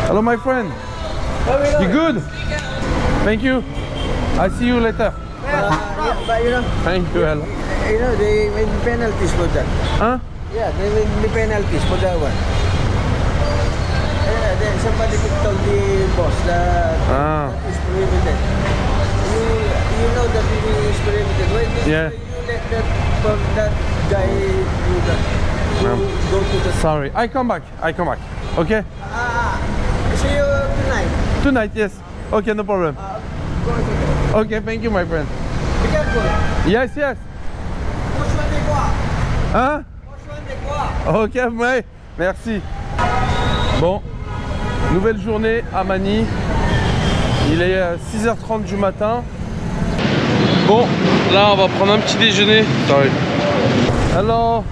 Hello, my friend. You good? Thank you. I'll see you later. Yeah, but you know, Thank you, hello. you know, they made penalties for that. Huh? Yeah, they made the penalties for that one. Yeah, then somebody told the boss that that is prohibited. You know that it is prohibited. Why did you let that guy do that? Go to the... Sorry, I come back. Okay? See you tonight. Tonight, yes. Okay, no problem. Okay, thank you, my friend. Be careful. Yes, yes. Hein? Ok, ouais. Merci. Bon, nouvelle journée à Manille. Il est 6h30 du matin. Bon, là on va prendre un petit déjeuner. Sorry. Hello.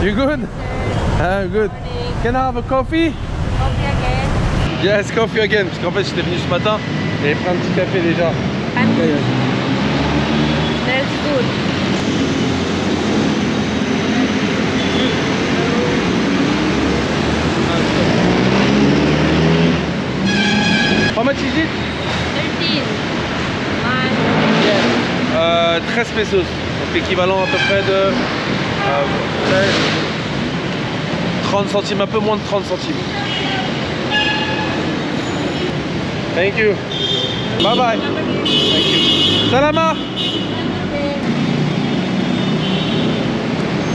You good? Good. Can I have a coffee? Coffee again. Yes, coffee again. Parce qu'en fait j'étais venu ce matin et j'ai pris un petit café déjà. Smells good. How much is it? 13. 13 pesos. Donc l'équivalent à peu près de 30 centimes, un peu moins de 30 centimes. Thank you. Bye bye. Thank you. Salama.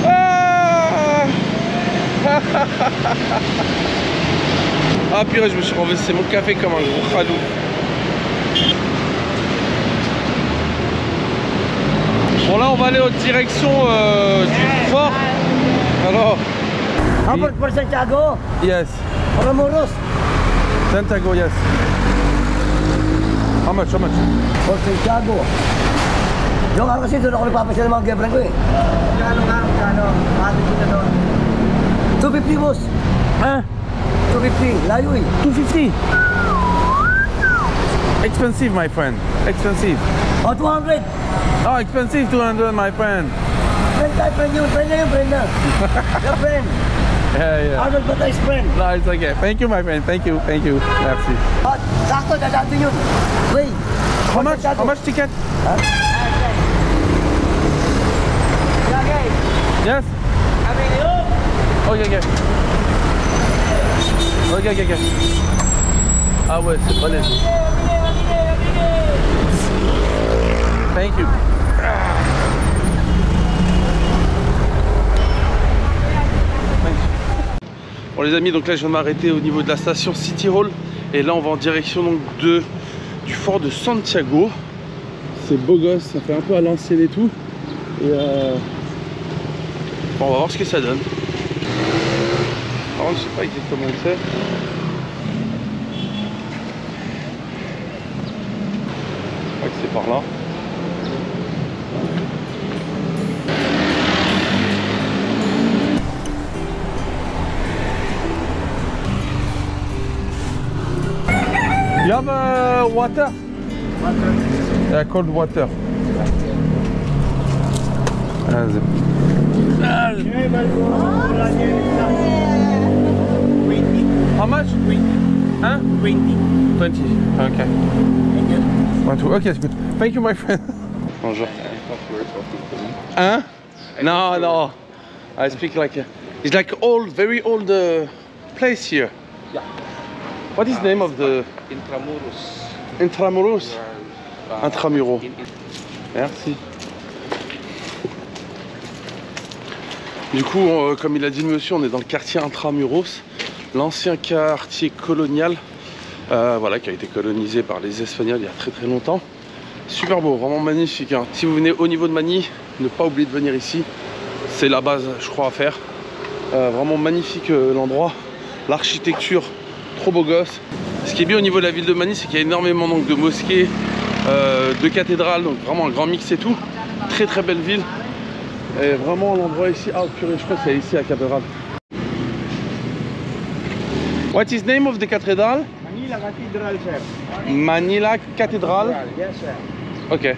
Ah, ah purée, je me suis renversé mon café comme un gros khadou. Bon là on va aller en direction du fort. Alors. How about for Santiago? Yes. Matamoros? Santiago, yes. How much? For Santiago. Yung ako kasi doon ako nagpapasya ng mga girlfriend ko eh. Kano? Atin kita doon. 250 boss. Huh? 250, layo eh. 250. Expensive, my friend. Expensive. Oh, 200. Oh, expensive 200, my friend. Friend na yung friend na. Your friend. Yeah. Arnold Batay's friend. No, it's okay. Thank you, my friend. Thank you. Merci. Oh, sakto, dadating yun. Wait. How much ticket? Huh? Yes? Okay. Ah ouais, c'est pas les. Thank you. Bon les amis, donc là je viens de m'arrêter au niveau de la station City Hall. Et là on va en direction donc du fort de Santiago. C'est beau gosse, ça fait un peu à l'ancienne et tout. Et bon, on va voir ce que ça donne. Par contre je sais pas exactement où c'est. Je crois que c'est par là. You have water? Yeah, cold water. How much? 20. Huh? 20. 20. Okay. Okay, it's good. Thank you, my friend. Bonjour. Huh? No. I speak like it's like old, very old place here. Yeah. What is the name of the Intramuros? Intramuros? Intramuros. Merci. Du coup, comme il a dit le monsieur, on est dans le quartier Intramuros, l'ancien quartier colonial, voilà, qui a été colonisé par les Espagnols il y a très longtemps. Super beau, vraiment magnifique. Hein. Si vous venez au niveau de Manille, ne pas oublier de venir ici. C'est la base, je crois, à faire. Vraiment magnifique l'endroit, l'architecture, trop beau gosse. Ce qui est bien au niveau de la ville de Manille, c'est qu'il y a énormément donc, de mosquées, de cathédrales, donc vraiment un grand mix et tout. Très belle ville. Et vraiment l'endroit ici, ah purée, je crois que c'est ici la cathédrale. What is the name of the cathedral? Manila Cathedral, sir. Manila Cathedral. Yes, sir. Okay.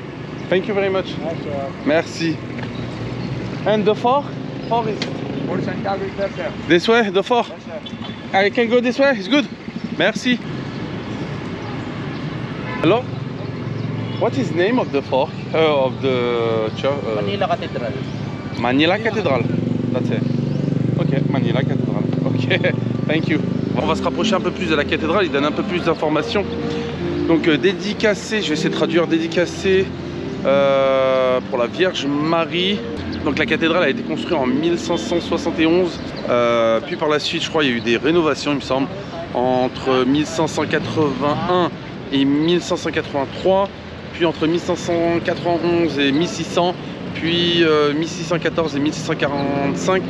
Thank you very much. Yes, sir. Merci. And the fort? Fort is For Santiago, sir. this way, the fort? Yes, sir. I can go this way, it's good? Merci. Hello? What is the name of the fort? Of the church? Manila Cathedral. Manila Cathedral. That's it. Ok, Manila Cathedral. Ok, thank you. On va se rapprocher un peu plus de la cathédrale, il donne un peu plus d'informations. Donc dédicacé, je vais essayer de traduire dédicacé pour la Vierge Marie. Donc la cathédrale a été construite en 1571. Puis par la suite, je crois, il y a eu des rénovations, il me semble, entre 1581 et 1583. Puis entre 1591 et 1600. Puis 1614 et 1645.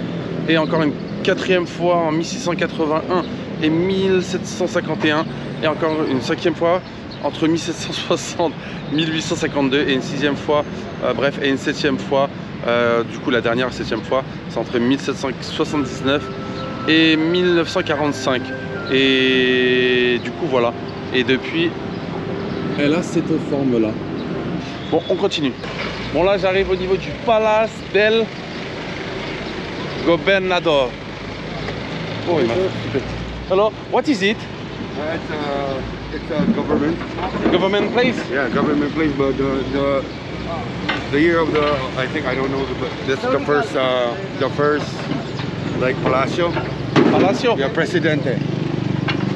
Et encore une quatrième fois en 1681 et 1751. Et encore une cinquième fois entre 1760 et 1852. Et une sixième fois, bref, et une septième fois. Du coup la dernière septième fois c'est entre 1779 et 1945 et du coup voilà, et depuis elle a cette forme là. Bon, on continue. Bon, là j'arrive au niveau du Palace del Gobernador. Oh, il m'a fait. Hello, what is it? It's a Government place? yeah, government place, but the year of the, I think, I don't know, but this is the first like Palacio. Palacio? Yeah, Presidente.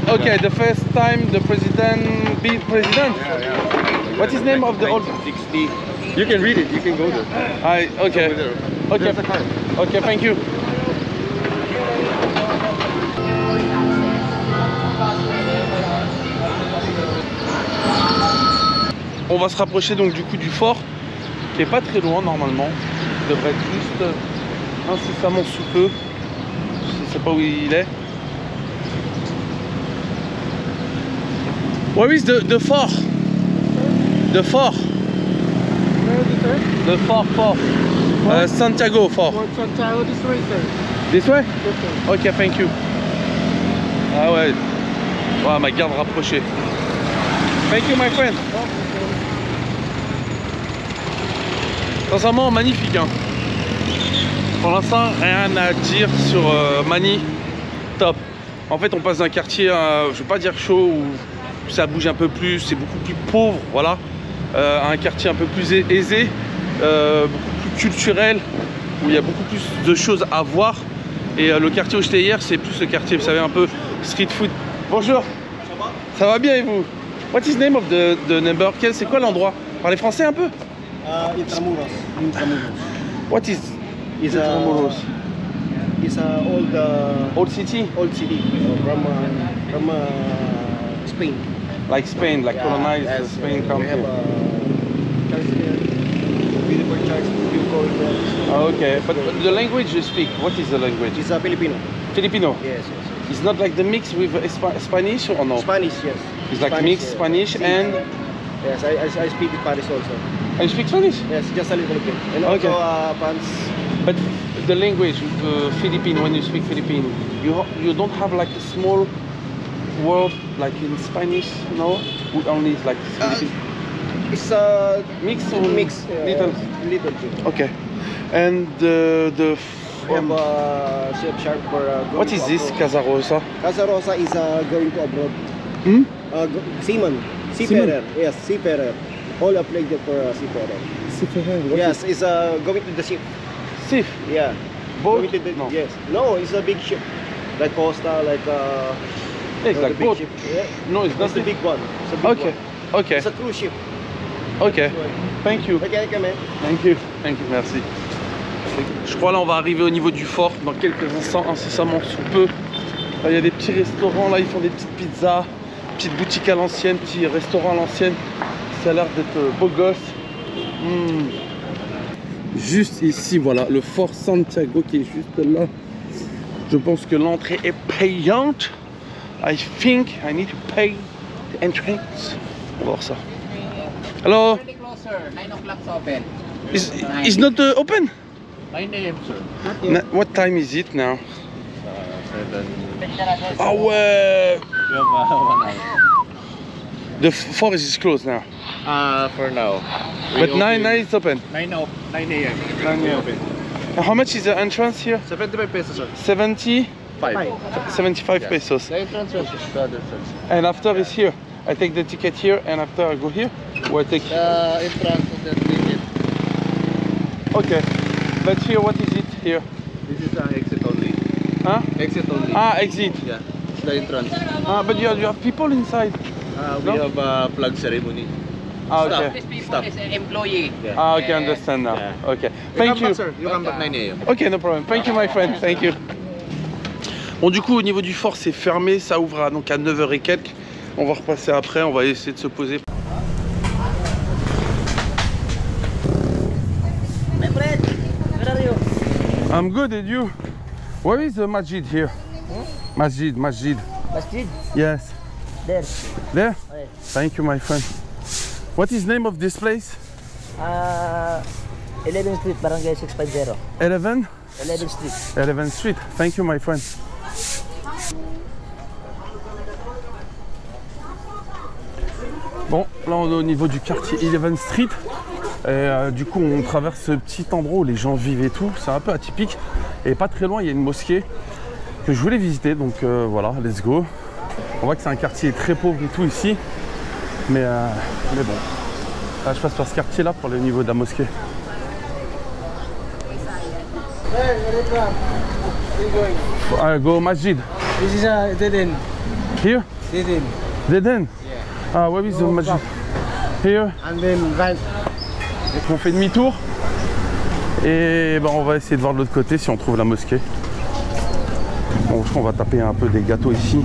Okay, Yeah. the first time the president be president. Yeah. What is the name of the old? 1960. You can read it. You can go there. Okay. Over there. Okay. There's a card. Okay, thank you. On va se rapprocher donc du coup du fort, qui est pas très loin normalement. Il devrait être juste incessamment sous peu. Je sais pas où il est. Where is the fort? The fort. The fort. Santiago fort. Santiago, this way, sir. This way? Okay. Ok, thank you. Ah ouais. Ouais, ma garde rapprochée. Thank you, my friend. Sincèrement, magnifique. Hein. Pour l'instant, rien à dire sur Mani. Top. En fait, on passe d'un quartier, je vais pas dire chaud, où ça bouge un peu plus, c'est beaucoup plus pauvre, voilà, à un quartier un peu plus aisé, beaucoup plus culturel, où il y a beaucoup plus de choses à voir. Et le quartier où j'étais hier, c'est plus le quartier, vous savez, un peu street food. Bonjour. Ça va? Ça va bien et vous? What is the name of the number? C'est quoi l'endroit? Parlez français un peu? Intramuros. Intramuros. What is Is Intramuros? It's a Old city? old city from Spain. Like Spain, like colonized Spain We country. have a church here. Beautiful church. You call it. Oh, okay, but the language you speak, what is the language? It's a Filipino. Filipino. Yes. It's not like the mix with Spanish or no? Spanish, yes. It's like mixed Spanish Si. and... Yes, I speak Spanish also. And you speak Spanish? Yes, just a little bit. And Okay. also pants. But the language, Philippine, when you speak Philippine, you don't have like a small word like in Spanish, no? Only it's like Philippine. It's a Mix or mix. little? Little bit. Okay. And the We have a chef sharp for going what to is this, abroad. Casa Rosa? Casa Rosa is going to abroad. Hmm? Seaman. Seafarer. Yes, seafarer. All applied for seafarer. Yes, it's going to the ship. Sif. Yeah. Boat? Going to the, No. Yes. No, it's a big ship. Like Costa, like It's the like big boat. ship. Yeah. No, it's not. It's the big one. It's a big Okay. one. Okay. It's a cruise ship. Okay. Thank you. Okay, come in. Thank you. Thank you. Merci. Je crois là on va arriver au niveau du fort dans quelques instants, incessamment sous peu. Là, il y a des petits restaurants, là ils font des petites pizzas, petites boutiques à l'ancienne, petits restaurants à l'ancienne. Ça a l'air d'être beau gosse. Juste ici, voilà, le fort Santiago qui est juste là. Je pense que l'entrée est payante. I think I need to pay the entrance. On va voir ça. Hello. Pretty closer. 9 o'clock open. Is not open? 9 a.m. sir. What time is it now? 7. Ah ouais. You have 1 hour. The forest is closed now. For now. But 9 it's open. 9 a.m. 9 a.m. open. And how much is the entrance here? 75 pesos, sir. 70? 5. 75 Yeah. pesos. The entrance was just the other side. And after is here. I take the ticket here and after I go here. Or I take... The entrance of the ticket. Okay. Let's hear what is it here. This is exit only. Huh? Exit only. Ah, exit. Yeah, it's the entrance. Ah, but you have people inside. We No? have a flag ceremony. Ah, okay. Staff. Employee. Yeah. Ah, okay, understand now. Yeah. Okay. Thank you. You come back 9 a.m. Ok, no problem. Thank you, my friend. Thank you. Bon, du coup, au niveau du fort, c'est fermé. Ça ouvre donc à 9h et quelques. On va repasser après. On va essayer de se poser. My friend, where are you? I'm good, and you? Where is the masjid here? Masjid. Masjid. Yes. There. There? Yes. Thank you, my friend. What is the name of this place? 11th Street, Barangay 650. 11? 11th Street. 11th Street. Thank you, my friend. Bon, là on est au niveau du quartier 11th Street. Et du coup on traverse ce petit endroit où les gens vivent et tout. C'est un peu atypique. Et pas très loin il y a une mosquée que je voulais visiter. Donc voilà, let's go. On voit que c'est un quartier très pauvre et tout ici. Mais bon. Là je passe par ce quartier là pour aller au niveau de la mosquée. Go masjid. This is a dead end. Here? Dead end. Dead end? Ah, where is the masjid? Here? And then right. Donc on fait demi-tour. Et ben on va essayer de voir de l'autre côté si on trouve la mosquée. Bon, je crois qu'on va taper un peu des gâteaux ici.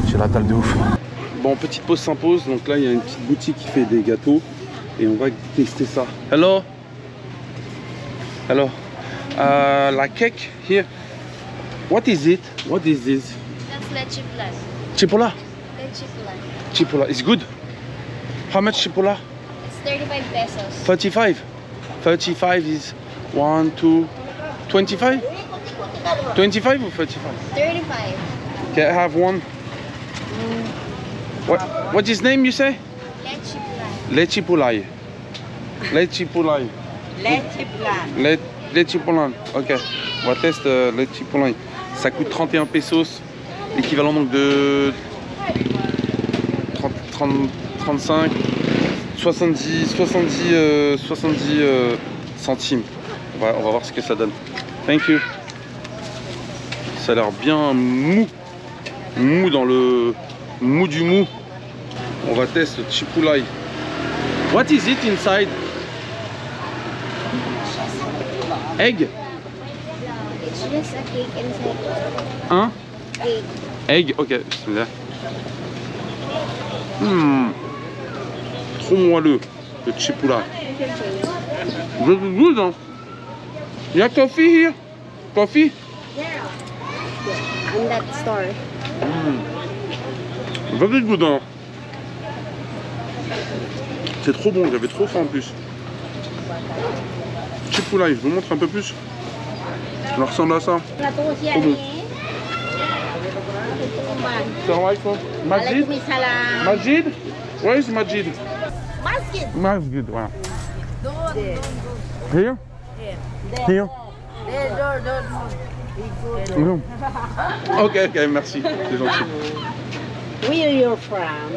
J'ai la dalle de ouf. Bon, petite pause s'impose. Donc là, il y a une petite boutique qui fait des gâteaux. Et on va tester ça. Hello? Hello? La cake here. What is it? What is this? That's leche plan. Chipola? Leche plan. Chipola. It's good? How much chipola? It's 35 pesos. 35. 35 is 1, 2, 25? 25 or 35? 35. Okay, I have one. What is name you say? Leche plan. Leche pulai. Leche pulai. Leche plan. Leche pulai. Ok. On va tester leche pulai. Ça coûte 31 pesos. L'équivalent donc de 35, 70 centimes. On va voir ce que ça donne. Thank you. Ça a l'air bien mou. Mou dans le mou du mou. On va tester le chipulai. What is it inside? Egg? It's just a cake inside. Hein? Cake. Egg? Ok, bismillah. Trop moelleux, le chipula. Very good, hein? You have coffee here? Coffee? In that store. Very good, hein? C'est trop bon, j'avais trop faim en plus. Chipula, je vous montre un peu plus. Ça ressemble à ça. Trop bon. Assalamu alaikum. Majid? Majid? Where is Majid? Masjid, voilà. Here? Here? Non. Ok, merci, c'est gentil. Where are you from?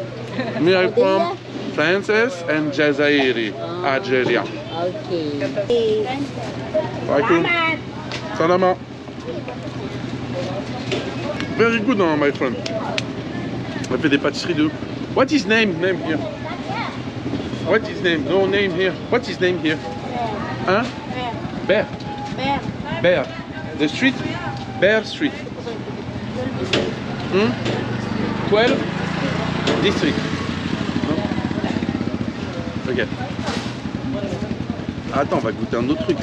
Me, I'm from France and Jazairi, Algeria. Okay. Alaikum. Salama. Very good, my friend. On fait des pâtisseries de... What is name here? What is name? No name here. What is name here? Hein? Bear. Bear. The street? Bear Street. 12 district. Non? Ok. Attends, on va goûter un autre truc.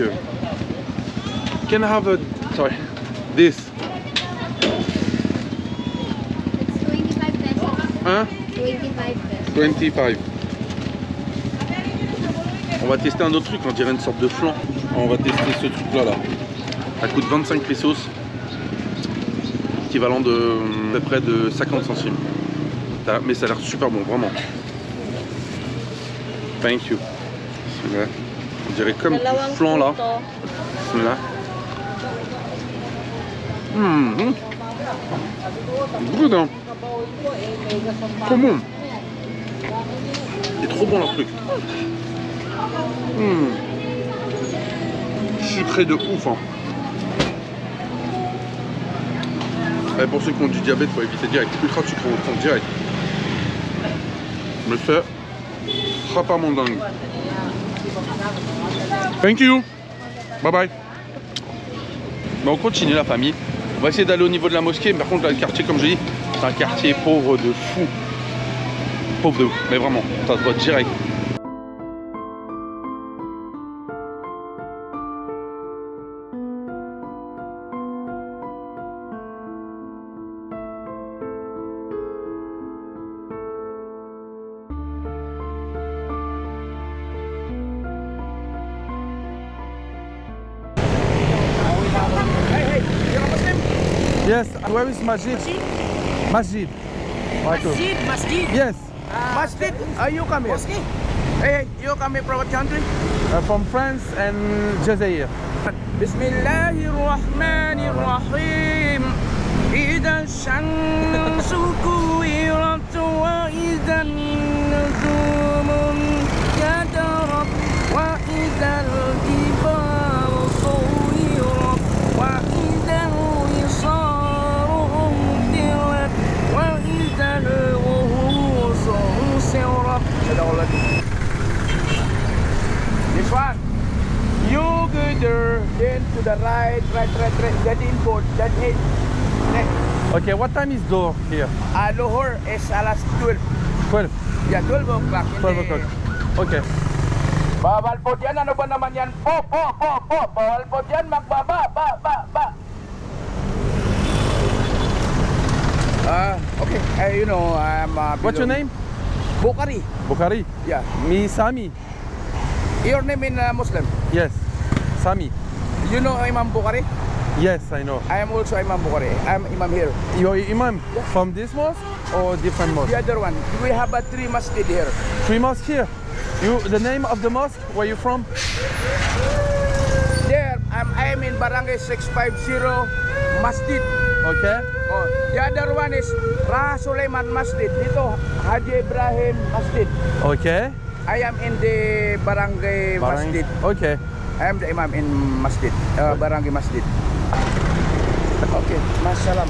Can I have a... Sorry. This. It's 25 pesos. Hein? 25 pesos. 25. On va tester un autre truc, on dirait une sorte de flan. On va tester ce truc là. Ça coûte 25 pesos. Équivalent de à peu près de 50 centimes. Mais ça a l'air super bon, vraiment. Thank you. On dirait comme du flan là. Là. Good, hein. Trop bon. C'est trop bon leur truc. Sucré de ouf, hein. Et pour ceux qui ont du diabète, faut éviter direct. Ultra sucré, on le prend direct. Mais c'est frappamment dingue. Thank you. Bye bye. Mais on continue la famille. On va essayer d'aller au niveau de la mosquée. Mais par contre, là, le quartier, comme je dis, c'est un quartier pauvre de fou. Pauvre de ouf. Mais vraiment, ça se voit direct. Yes, where is Masjid? Masjid. Masjid, masjid. Yes, Masjid, you come here. Hey, you come here from what country? from France and Jazair. Bismillahirrahmanirrahim. إذا الشمس كورت وإذا النجوم انكدرت وإذا الجبال سيرت وإذا العصار أمطرت وإذا الوحوش حشرت. This one. You go there, then to the right, that in board, that it. Okay, what time is door here? Lohor is alas 12. 12. Yeah, 12 o'clock. 12 o'clock. Okay. Bawal po dyan, ano ba naman yan? Po. Bawal po dyan, magbaba, ba. Okay, you know, I'm... What's your name? Bukhari. Bukhari. Yeah. Me, Sami. Your name in Muslim? Yes, Sami. You know Imam Bukhari? Yes, I know. I am also Imam Bukhari. I'm Imam here. You're Imam from this mosque or different mosque? The other one. We have a 3 masjid here. 3 mosques here. The name of the mosque? Where you from? There, I'm in Barangay 650 Masjid. Okay. Oh, the other one is Raha Sulaiman Masjid. Dito, Haji Ibrahim Masjid. Okay. I am in the Barangay Masjid. Okay. I am the Imam in Masjid, Barangay Masjid. Ok, massalam.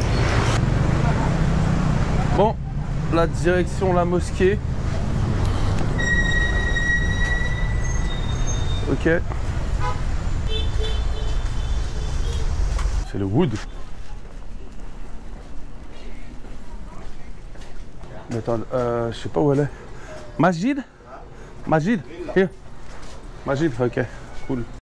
Bon, la direction la mosquée. Ok. C'est le wood. Mais attends, je sais pas où elle est. Masjid? Masjid? Here. Masjid, ok, cool.